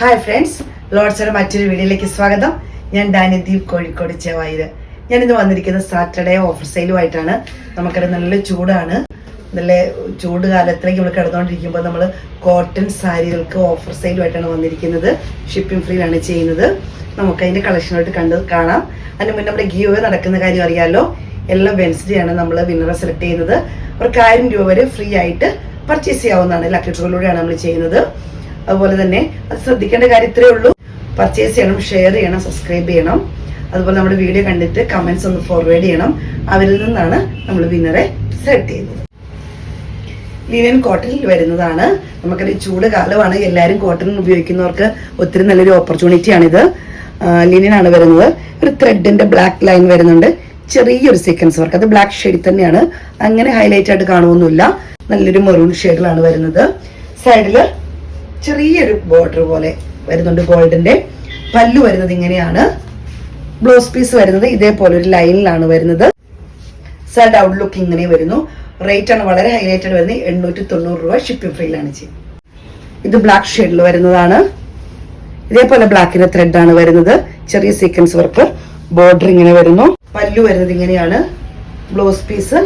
Hi friends, ലോഡ്സിന്റെ മറ്റൊരു വീഡിയോയിലേക്ക് സ്വാഗതം. ഞാൻ ഡാനിദീപ്, കോഴിക്കോട് ചെവായിൽ. ഞാനിന്ന് വന്നിരിക്കുന്നത് സാറ്റർഡേ ഓഫർ സെയിലുമായിട്ടാണ്. നമുക്കത് നല്ല ചൂടാണ്. നല്ല ചൂട് കാലത്തിലേക്ക് നമ്മൾ കിടന്നുകൊണ്ടിരിക്കുമ്പോൾ നമ്മൾ കോട്ടൺ സാരികൾക്ക് ഓഫർ സെയിലുമായിട്ടാണ് വന്നിരിക്കുന്നത്. ഷിപ്പിംഗ് ഫ്രീയിലാണ് ചെയ്യുന്നത്. നമുക്ക് അതിൻ്റെ കളക്ഷനായിട്ട് കാണാം. അതിന് മുന്നേ നമ്മുടെ ഗീവ് നടക്കുന്ന കാര്യം അറിയാമല്ലോ. എല്ലാ വെൻസ്ഡേ ആണ് നമ്മൾ വിന്നറെ സെലക്ട് ചെയ്യുന്നത്. അവർക്ക് 1000 രൂപ വരെ ഫ്രീ ആയിട്ട് പർച്ചേസ് ചെയ്യാവുന്നതാണ്. ലക്കി ഡ്രോയിലൂടെയാണ് നമ്മൾ ചെയ്യുന്നത്. അതുപോലെ തന്നെ അത് ശ്രദ്ധിക്കേണ്ട കാര്യം ഇത്രയേ ഉള്ളൂ. പർച്ചേസ് ചെയ്യണം, ഷെയർ ചെയ്യണം, സബ്സ്ക്രൈബ് ചെയ്യണം. അതുപോലെ നമ്മുടെ വീഡിയോ കണ്ടിട്ട് കമൻസ് ഒന്ന് ഫോർവേഡ് ചെയ്യണം. അവരിൽ നിന്നാണ് നമ്മൾ വിന്നറെ സെലക്ട് ചെയ്യുന്നത്. ലിനൻ കോട്ടണിൽ വരുന്നതാണ്. നമുക്കത് ചൂട് കാലമാണ്. എല്ലാവരും കോട്ടൺ ഉപയോഗിക്കുന്നവർക്ക് ഒത്തിരി നല്ലൊരു ഓപ്പർച്യൂണിറ്റിയാണിത്. ലിനനാണ് വരുന്നത്. ഒരു ത്രെഡിന്റെ ബ്ലാക്ക് ലൈൻ വരുന്നുണ്ട്. ചെറിയൊരു സീക്വൻസ് വർക്ക്. അത് ബ്ലാക്ക് ഷെയ്ഡിൽ തന്നെയാണ്. അങ്ങനെ ഹൈലൈറ്റ് ആയിട്ട് കാണുമൊന്നുമില്ല. നല്ലൊരു മെറൂൺ ഷെയ്ഡിലാണ് വരുന്നത്. സൈഡില് ചെറിയൊരു ബോർഡർ പോലെ വരുന്നുണ്ട് ഗോൾഡിന്റെ. പല്ലു വരുന്നത് ഇങ്ങനെയാണ്. ബ്ലൗസ് പീസ് വരുന്നത് ഇതേപോലെ ഒരു ലൈനിലാണ് വരുന്നത്. സൈഡ് ഔട്ട്ലുക്ക് ഇങ്ങനെ വരുന്നു. റേറ്റ് ആണ് വളരെ ഹൈലൈറ്റഡ് വരുന്നത്. 890 രൂപ ഷിപ്പിംഗ് ഫ്രീയിലാണ് ചെയ്യുന്നത്. ഇത് ബ്ലാക്ക് ഷെയ്ഡിൽ വരുന്നതാണ്. ഇതേപോലെ ബ്ലാക്കിന്റെ ത്രെഡ് ആണ് വരുന്നത്. ചെറിയ സീക്വൻസ് വർക്ക്. ബോർഡർ ഇങ്ങനെ വരുന്നു. പല്ലു വരുന്നത് ഇങ്ങനെയാണ്. ബ്ലൗസ് പീസ്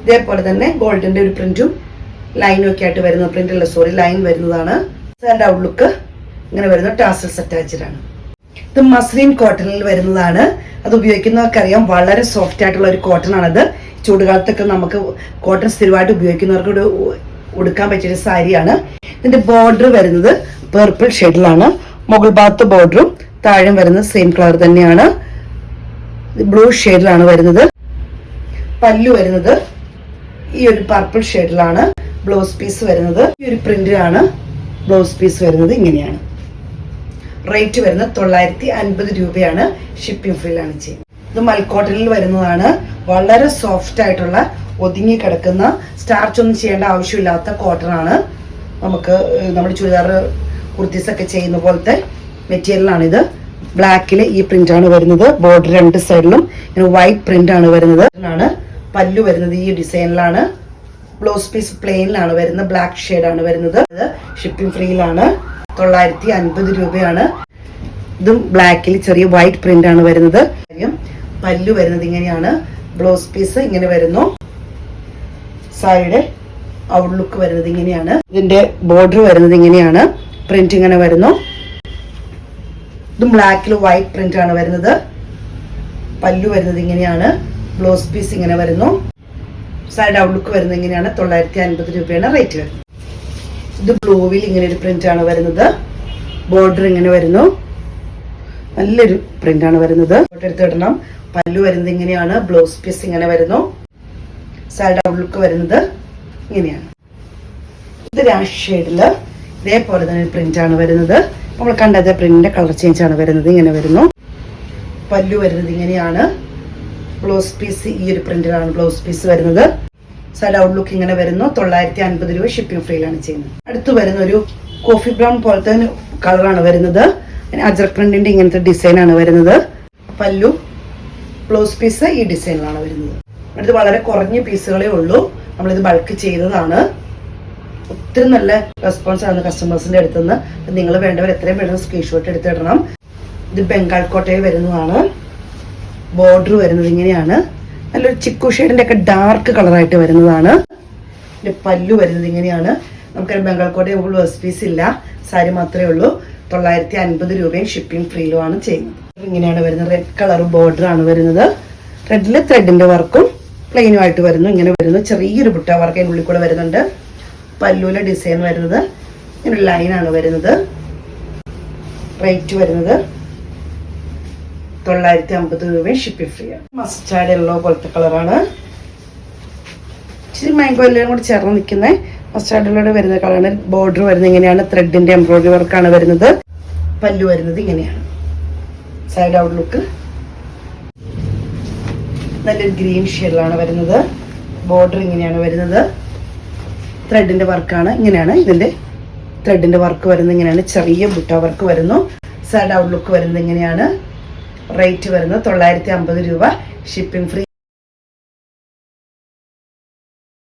ഇതേപോലെ തന്നെ ഗോൾഡിന്റെ ഒരു പ്രിന്റും ലൈനും ഒക്കെ ആയിട്ട് വരുന്ന ലൈൻ വരുന്നതാണ്. സൈഡ് ഔട്ട്ലുക്ക് ഇങ്ങനെ വരുന്ന ടാസൽസ് അറ്റാച്ച്ഡ് ആണ്. ഇത് മസ്ലിൻ കോട്ടണിൽ വരുന്നതാണ്. അത് ഉപയോഗിക്കുന്നവർക്കറിയാം, വളരെ സോഫ്റ്റ് ആയിട്ടുള്ള ഒരു കോട്ടൺ ആണത്. ചൂടുകാലത്തൊക്കെ നമുക്ക് കോട്ടൺ സ്ഥിരമായിട്ട് ഉപയോഗിക്കുന്നവർക്ക് ഉടുക്കാൻ പറ്റിയൊരു സാരിയാണ്. ഇതിന്റെ ബോർഡർ വരുന്നത് പർപ്പിൾ ഷെയ്ഡിലാണ്. മുകൾ ഭാഗത്ത് ബോർഡറും താഴെ വരുന്നത് സെയിം കളർ തന്നെയാണ്. ബ്ലൂ ഷെയ്ഡിലാണ് വരുന്നത്. പല്ലു വരുന്നത് ഈ ഒരു പർപ്പിൾ ഷെയ്ഡിലാണ്. ബ്ലൗസ് പീസ് വരുന്നത് ഈ ഒരു പ്രിന്റിലാണ്. ബ്ലൗസ് പീസ് വരുന്നത് ഇങ്ങനെയാണ്. റേറ്റ് വരുന്നത് 950 രൂപയാണ്. ഷിപ്പിംഗ് ഫ്രീയിലാണ് ചെയ്യുന്നത്. ഇത് മൽക്കോട്ടണിൽ വരുന്നതാണ്. വളരെ സോഫ്റ്റ് ആയിട്ടുള്ള, ഒതുങ്ങി കിടക്കുന്ന, സ്റ്റാർച്ച് ഒന്നും ചെയ്യേണ്ട ആവശ്യമില്ലാത്ത കോട്ടൺ ആണ്. നമുക്ക് നമ്മുടെ ചുരിദാർ കുർത്തീസ് ഒക്കെ ചെയ്യുന്ന പോലത്തെ മെറ്റീരിയലാണിത്. ബ്ലാക്കിൽ ഈ പ്രിന്റ് ആണ് വരുന്നത്. ബോർഡർ രണ്ട് സൈഡിലും ഇങ്ങനെ വൈറ്റ് പ്രിന്റ് ആണ് വരുന്നത്. പല്ലു വരുന്നത് ഈ ഡിസൈനിലാണ്. ബ്ലൗസ് പീസ് പ്ലെയിനിലാണ് വരുന്നത്. ബ്ലാക്ക് ഷെയ്ഡ് ആണ് വരുന്നത്. ഷിപ്പിംഗ് ഫ്രീയിലാണ്. 950 രൂപയാണ്. ഇതും ബ്ലാക്കിൽ ചെറിയ വൈറ്റ് പ്രിന്റ് ആണ് വരുന്നത്. പല്ലു വരുന്നത് ഇങ്ങനെയാണ്. ബ്ലൗസ് പീസ് ഇങ്ങനെ വരുന്നു. സൈഡ് ഔട്ട്ലുക്ക് വരുന്നത് ഇങ്ങനെയാണ്. ഇതിന്റെ ബോർഡർ വരുന്നത് ഇങ്ങനെയാണ്. പ്രിന്റ് ഇങ്ങനെ വരുന്നു. ഇതും ബ്ലാക്കിൽ വൈറ്റ് പ്രിന്റ് ആണ് വരുന്നത്. പല്ലു വരുന്നത് ഇങ്ങനെയാണ്. ബ്ലൗസ് പീസ് ഇങ്ങനെ വരുന്നു. സൈഡ് ഔട്ട്ലുക്ക് വരുന്നത് ഇങ്ങനെയാണ്. 950 രൂപയാണ് റേറ്റ് വരുന്നത്. ഇത് ബ്ലൂവിൽ ഇങ്ങനെ ഒരു പ്രിന്റ് ആണ് വരുന്നത്. ബോർഡർ ഇങ്ങനെ വരുന്നു. നല്ലൊരു പ്രിന്റ് ആണ് വരുന്നത്. എടുത്തിടണം. പല്ലു വരുന്നത് ഇങ്ങനെയാണ്. ബ്ലൗസ് പീസ് ഇങ്ങനെ വരുന്നു. സൈഡ് ഔട്ട്ലുക്ക് വരുന്നത് ഇങ്ങനെയാണ്. ഇത് രാഷ് ഷെയ്ഡില് ഇതേപോലെ തന്നെ ഒരു പ്രിന്റ് ആണ് വരുന്നത്. നമ്മൾ കണ്ടത് പ്രിന്റിന്റെ കളർ ചേഞ്ച് ആണ് വരുന്നത്. ഇങ്ങനെ വരുന്നു. പല്ലു വരുന്നത് ഇങ്ങനെയാണ്. ബ്ലൗസ് പീസ് ഈ ഒരു പ്രിന്റിലാണ് ബ്ലൗസ് പീസ് വരുന്നത്. സൈഡ് ഔട്ട്ലുക്ക് ഇങ്ങനെ വരുന്നു. 950 രൂപ ഷിപ്പിംഗ് ഫ്രീയിലാണ് ചെയ്യുന്നത്. അടുത്ത് വരുന്ന ഒരു കോഫി ബ്രൗൺ പോലത്തെ കളറാണ് വരുന്നത്. അജറക് പ്രിന്റിന്റെ ഇങ്ങനത്തെ ഡിസൈൻ ആണ് വരുന്നത്. പല്ലു, ബ്ലൗസ് പീസ് ഈ ഡിസൈനിലാണ് വരുന്നത്. അടുത്ത് വളരെ കുറഞ്ഞ പീസുകളേ ഉള്ളൂ. നമ്മളിത് ബൾക്ക് ചെയ്തതാണ്. ഒത്തിരി നല്ല റെസ്പോൺസ് ആണ് കസ്റ്റമേഴ്സിന്റെ അടുത്തുനിന്ന്. നിങ്ങൾ വേണ്ടവർ എത്രയും പെട്ടെന്ന് സ്ക്രീൻഷോട്ട് എടുത്തിടണം. ഇത് ബംഗാൾ കോട്ടയിൽ വരുന്നതാണ്. ബോർഡർ വരുന്നത് ഇങ്ങനെയാണ്. നല്ലൊരു ചിക്കു ഷെയ്ഡിന്റെ ഒക്കെ ഡാർക്ക് കളറായിട്ട് വരുന്നതാണ്. പല്ലു വരുന്നത് ഇങ്ങനെയാണ്. നമുക്ക് ബംഗാൾ കോട്ടയിൽ ബ്ലൗസ് പീസ് ഇല്ല, സാരി മാത്രമേ ഉള്ളൂ. 950 രൂപയും ഷിപ്പിംഗ് ഫ്രീയിലുമാണ് ചെയ്യുന്നത്. ഇങ്ങനെയാണ് വരുന്നത്. റെഡ് കളർ ബോർഡർ ആണ് വരുന്നത്. റെഡില് ത്രെഡിന്റെ വർക്കും പ്ലെയിനും ആയിട്ട് വരുന്നു. ഇങ്ങനെ വരുന്നു. ചെറിയൊരു ബുട്ട വർക്ക് അതിനുള്ളിൽ കൂടെ വരുന്നുണ്ട്. പല്ലുവിലെ ഡിസൈൻ വരുന്നത് ഇങ്ങനെ ലൈനാണ് വരുന്നത്. റേറ്റ് വരുന്നത് 950 രൂപയും ഷിപ്പിംഗ് ഫ്രീ ആണ്. മസ്റ്റാർഡ് യെല്ലോ പോലത്തെ കളറാണ്. ഇച്ചിരി മാംഗോ എല്ലാം കൂടി ചേർന്ന് നിൽക്കുന്ന മസ്റ്റാർഡ് യെല്ലോയുടെ വരുന്ന കളറാണ്. ബോർഡർ വരുന്നത് ഇങ്ങനെയാണ്. ത്രെഡിന്റെ എംബ്രോയിഡറി വർക്കാണ് വരുന്നത്. പല്ലു വരുന്നത് ഇങ്ങനെയാണ്. സൈഡ് ഔട്ട്ലുക്ക് നല്ലൊരു ഗ്രീൻ ഷെയ്ഡിലാണ് വരുന്നത്. ബോർഡർ ഇങ്ങനെയാണ് വരുന്നത്. ത്രെഡിന്റെ വർക്കാണ്. ഇങ്ങനെയാണ് ഇതിന്റെ ത്രെഡിന്റെ വർക്ക് വരുന്നത്. ഇങ്ങനെയാണ്. ചെറിയ ബുട്ട വർക്ക് വരുന്നു. സൈഡ് ഔട്ട്ലുക്ക് വരുന്നത് ഇങ്ങനെയാണ്. റേറ്റ് വരുന്നത് 950 രൂപ ഷിപ്പിംഗ് ഫ്രീ.